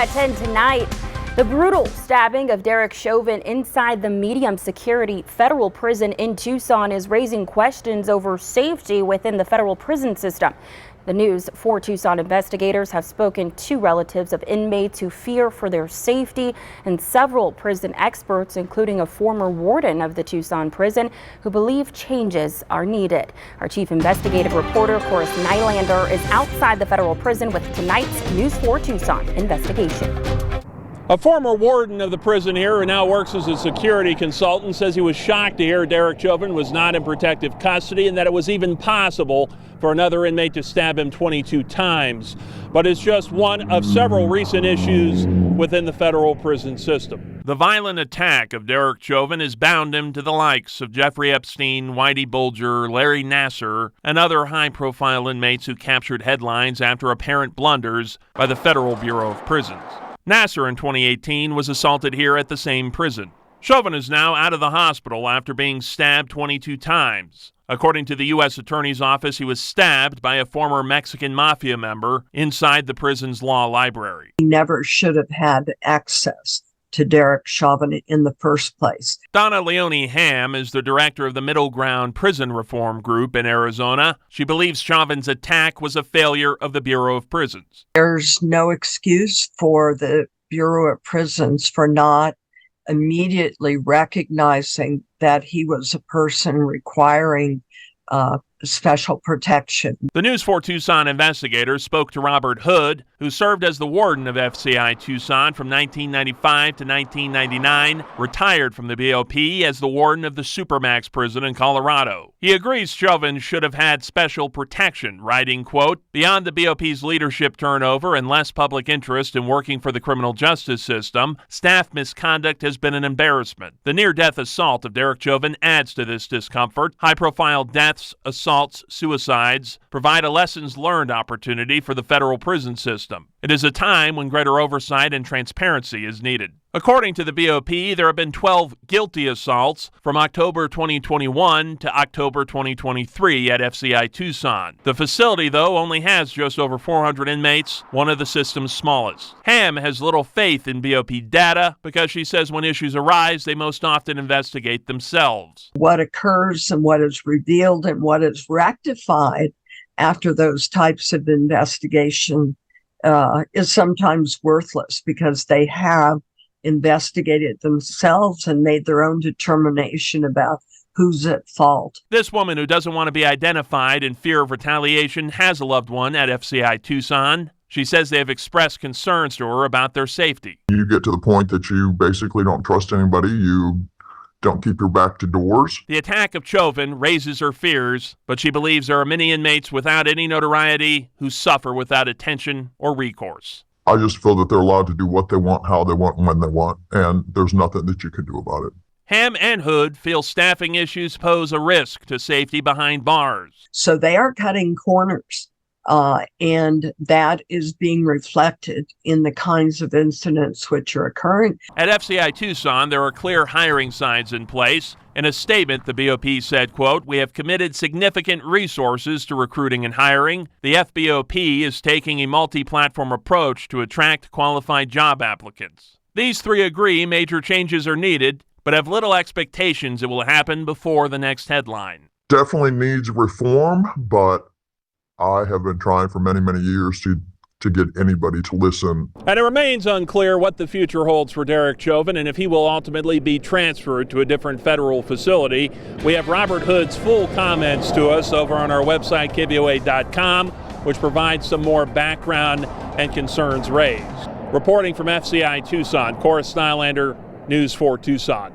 At 10 tonight, the brutal stabbing of Derek Chauvin inside the medium security federal prison in Tucson is raising questions over safety within the federal prison system. The N4 Tucson investigators have spoken to relatives of inmates who fear for their safety and several prison experts, including a former warden of the Tucson prison, who believe changes are needed. Our chief investigative reporter, Corus Nylander, is outside the federal prison with tonight's N4 Tucson investigation. A former warden of the prison here who now works as a security consultant says he was shocked to hear Derek Chauvin was not in protective custody and that it was even possible for another inmate to stab him 22 times. But it's just one of several recent issues within the federal prison system. The violent attack of Derek Chauvin has bound him to the likes of Jeffrey Epstein, Whitey Bulger, Larry Nassar, and other high-profile inmates who captured headlines after apparent blunders by the Federal Bureau of Prisons. Nassar in 2018 was assaulted here at the same prison. Chauvin is now out of the hospital after being stabbed 22 times. According to the U.S. Attorney's Office, he was stabbed by a former Mexican mafia member inside the prison's law library. He never should have had access to Derek Chauvin in the first place. Donna Leone Ham is the director of the Middle Ground Prison Reform Group in Arizona. She believes Chauvin's attack was a failure of the Bureau of Prisons. There's no excuse for the Bureau of Prisons for not immediately recognizing that he was a person requiring special protection. The N4 Tucson investigators spoke to Robert Hood, who served as the warden of FCI Tucson from 1995 to 1999, retired from the BOP as the warden of the Supermax prison in Colorado. He agrees Chauvin should have had special protection, writing, quote, "Beyond the BOP's leadership turnover and less public interest in working for the criminal justice system, staff misconduct has been an embarrassment. The near-death assault of Derek Chauvin adds to this discomfort. High-profile deaths, assaults, suicides provide a lessons learned opportunity for the federal prison system. It is a time when greater oversight and transparency is needed." According to the BOP, there have been 12 guilty assaults from October 2021 to October 2023 at FCI Tucson. The facility, though, only has just over 400 inmates, one of the system's smallest. Ham has little faith in BOP data because she says when issues arise, they most often investigate themselves. What occurs and what is revealed and what is rectified after those types of investigation is sometimes worthless because they have investigated themselves and made their own determination about who's at fault. This woman, who doesn't want to be identified in fear of retaliation, has a loved one at FCI Tucson. She says they have expressed concerns to her about their safety. You get to the point that you basically don't trust anybody. You don't keep your back to doors. The attack of Chauvin raises her fears, but she believes there are many inmates without any notoriety who suffer without attention or recourse. I just feel that they're allowed to do what they want, how they want, and when they want, and there's nothing that you can do about it. Ham and Hood feel staffing issues pose a risk to safety behind bars. So they are cutting corners, and that is being reflected in the kinds of incidents which are occurring. At FCI Tucson, there are clear hiring signs in place. In a statement, the BOP said, quote, "We have committed significant resources to recruiting and hiring. The FBOP is taking a multi-platform approach to attract qualified job applicants." These three agree major changes are needed, but have little expectations it will happen before the next headline. Definitely needs reform, but I have been trying for many, many years to get anybody to listen. And it remains unclear what the future holds for Derek Chauvin and if he will ultimately be transferred to a different federal facility. We have Robert Hood's full comments to us over on our website, KVOA.com, which provides some more background and concerns raised. Reporting from FCI Tucson, Corus Nylander, N4 Tucson.